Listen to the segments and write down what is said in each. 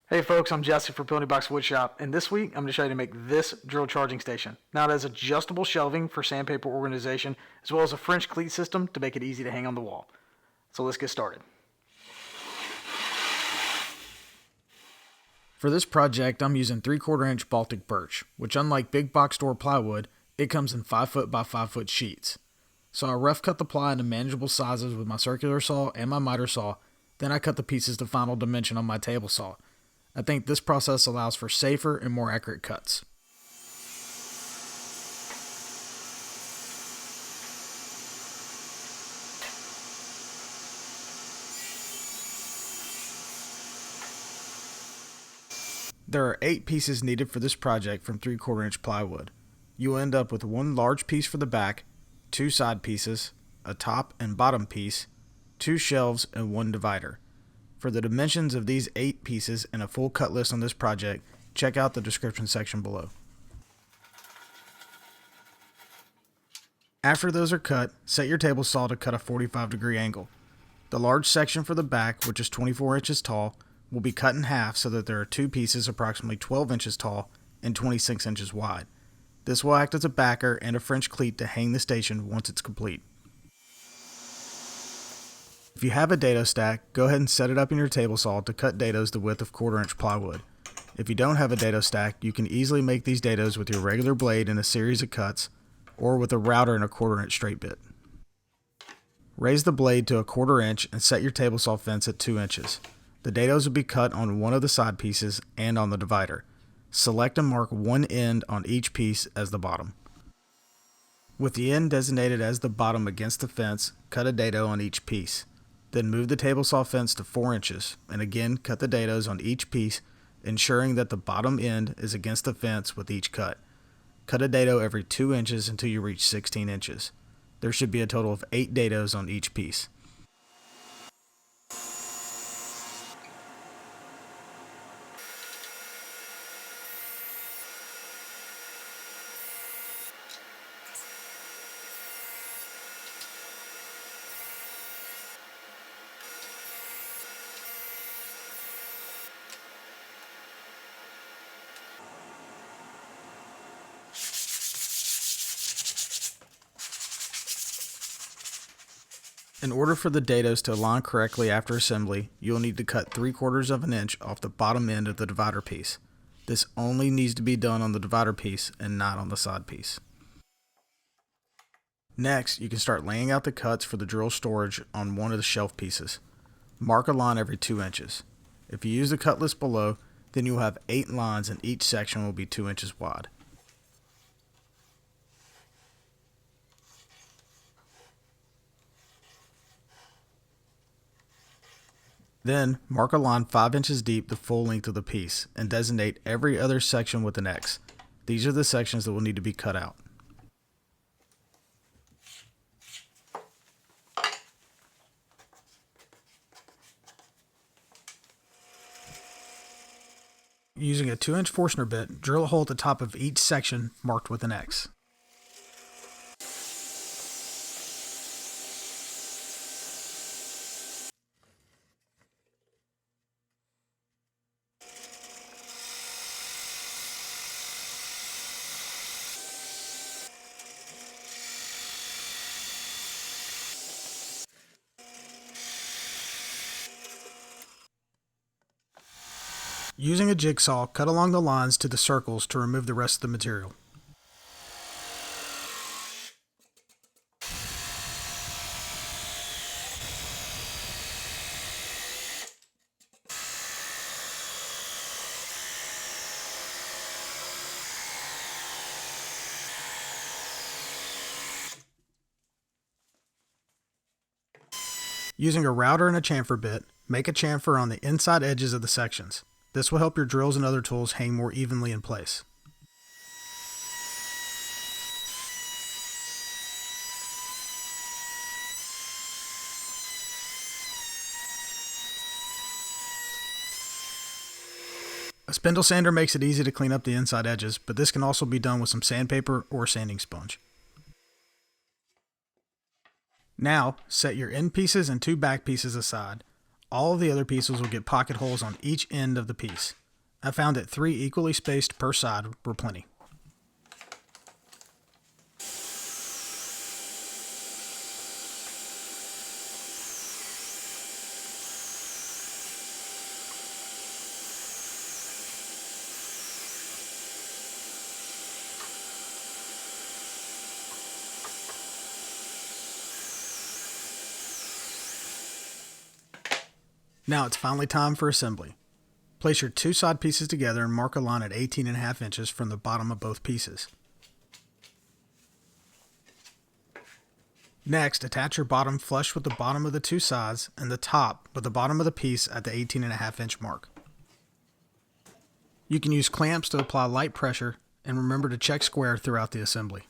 Hey folks, I'm Jesse for penaltyboxwoodshop, and this week I'm going to show you to make this drill charging station. Now it has adjustable shelving for sandpaper organization, as well as a French cleat system to make it easy to hang on the wall. So let's get started. For this project, I'm using 3/4 inch Baltic birch, which unlike big box store plywood, it comes in 5 foot by 5 foot sheets. So I rough cut the ply into manageable sizes with my circular saw and my miter saw, then I cut the pieces to final dimension on my table saw. I think this process allows for safer and more accurate cuts. There are 8 pieces needed for this project from 3/4 inch plywood. You will end up with 1 large piece for the back, 2 side pieces, a top and bottom piece, 2 shelves, and 1 divider. For the dimensions of these 8 pieces and a full cut list on this project, check out the description section below. After those are cut, set your table saw to cut a 45-degree angle. The large section for the back, which is 24 inches tall, will be cut in half so that there are 2 pieces approximately 12 inches tall and 26 inches wide. This will act as a backer and a French cleat to hang the station once it's complete. If you have a dado stack, go ahead and set it up in your table saw to cut dados the width of 1/4 inch plywood. If you don't have a dado stack, you can easily make these dados with your regular blade in a series of cuts, or with a router and a 1/4 inch straight bit. Raise the blade to a 1/4 inch and set your table saw fence at 2 inches. The dados will be cut on one of the side pieces and on the divider. Select and mark one end on each piece as the bottom. With the end designated as the bottom against the fence, cut a dado on each piece. Then move the table saw fence to 4 inches, and again cut the dados on each piece, ensuring that the bottom end is against the fence with each cut. Cut a dado every 2 inches until you reach 16 inches. There should be a total of 8 dados on each piece. In order for the dados to align correctly after assembly, you will need to cut 3/4 inch off the bottom end of the divider piece. This only needs to be done on the divider piece and not on the side piece. Next, you can start laying out the cuts for the drill storage on one of the shelf pieces. Mark a line every 2 inches. If you use the cut list below, then you will have 8 lines and each section will be 2 inches wide. Then, mark a line 5 inches deep the full length of the piece, and designate every other section with an X. These are the sections that will need to be cut out. Using a 2-inch Forstner bit, drill a hole at the top of each section marked with an X. Using a jigsaw, cut along the lines to the circles to remove the rest of the material. Using a router and a chamfer bit, make a chamfer on the inside edges of the sections. This will help your drills and other tools hang more evenly in place. A spindle sander makes it easy to clean up the inside edges, but this can also be done with some sandpaper or sanding sponge. Now, set your end pieces and 2 back pieces aside. All of the other pieces will get pocket holes on each end of the piece. I found that 3 equally spaced per side were plenty. Now it's finally time for assembly. Place your 2 side pieces together and mark a line at 18.5 inches from the bottom of both pieces. Next, attach your bottom flush with the bottom of the 2 sides and the top with the bottom of the piece at the 18.5 inch mark. You can use clamps to apply light pressure, and remember to check square throughout the assembly.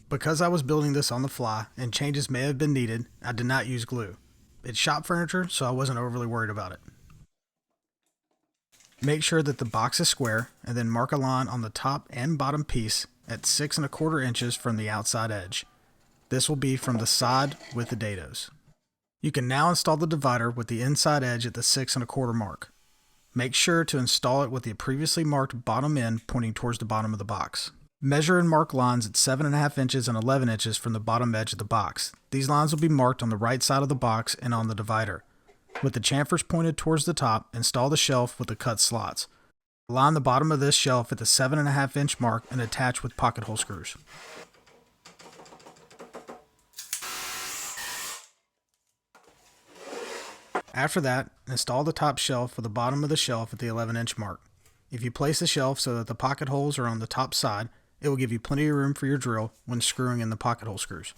Because I was building this on the fly and changes may have been needed, I did not use glue. It's shop furniture, so I wasn't overly worried about it. Make sure that the box is square, and then mark a line on the top and bottom piece at 6 1/4 inches from the outside edge. This will be from the side with the dados. You can now install the divider with the inside edge at the 6 1/4 mark. Make sure to install it with the previously marked bottom end pointing towards the bottom of the box. Measure and mark lines at 7.5 inches and 11 inches from the bottom edge of the box. These lines will be marked on the right side of the box and on the divider. With the chamfers pointed towards the top, install the shelf with the cut slots. Line the bottom of this shelf at the 7.5 inch mark and attach with pocket hole screws. After that, install the top shelf with the bottom of the shelf at the 11 inch mark. If you place the shelf so that the pocket holes are on the top side, it will give you plenty of room for your drill when screwing in the pocket hole screws.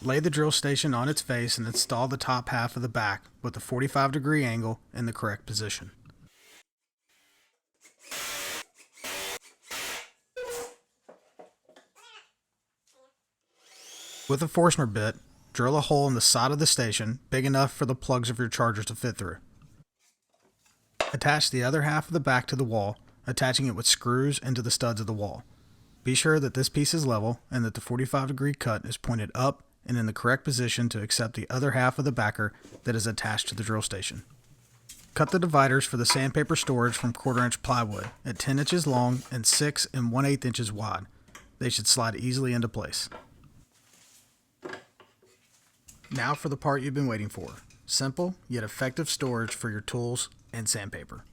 Lay the drill station on its face and install the top half of the back with a 45-degree angle in the correct position. With a Forstner bit, drill a hole in the side of the station big enough for the plugs of your chargers to fit through. Attach the other half of the back to the wall, attaching it with screws into the studs of the wall. Be sure that this piece is level and that the 45-degree cut is pointed up and in the correct position to accept the other half of the backer that is attached to the drill station. Cut the dividers for the sandpaper storage from 1/4 inch plywood at 10 inches long and 6 1/8 inches wide. They should slide easily into place. Now for the part you've been waiting for. Simple yet effective storage for your tools and sandpaper.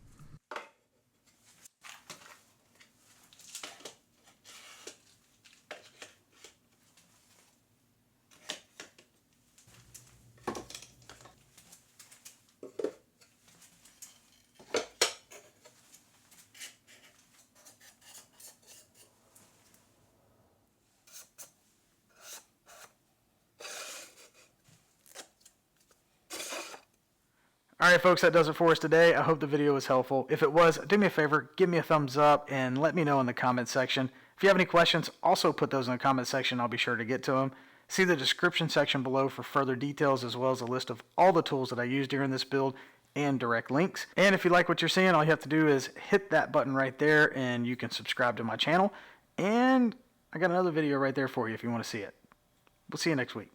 Alright folks, that does it for us today. I hope the video was helpful. If it was, do me a favor, give me a thumbs up and let me know in the comment section. If you have any questions, also put those in the comment section. I'll be sure to get to them. See the description section below for further details as well as a list of all the tools that I used during this build and direct links. And if you like what you're seeing, all you have to do is hit that button right there and you can subscribe to my channel. And I got another video right there for you if you want to see it. We'll see you next week.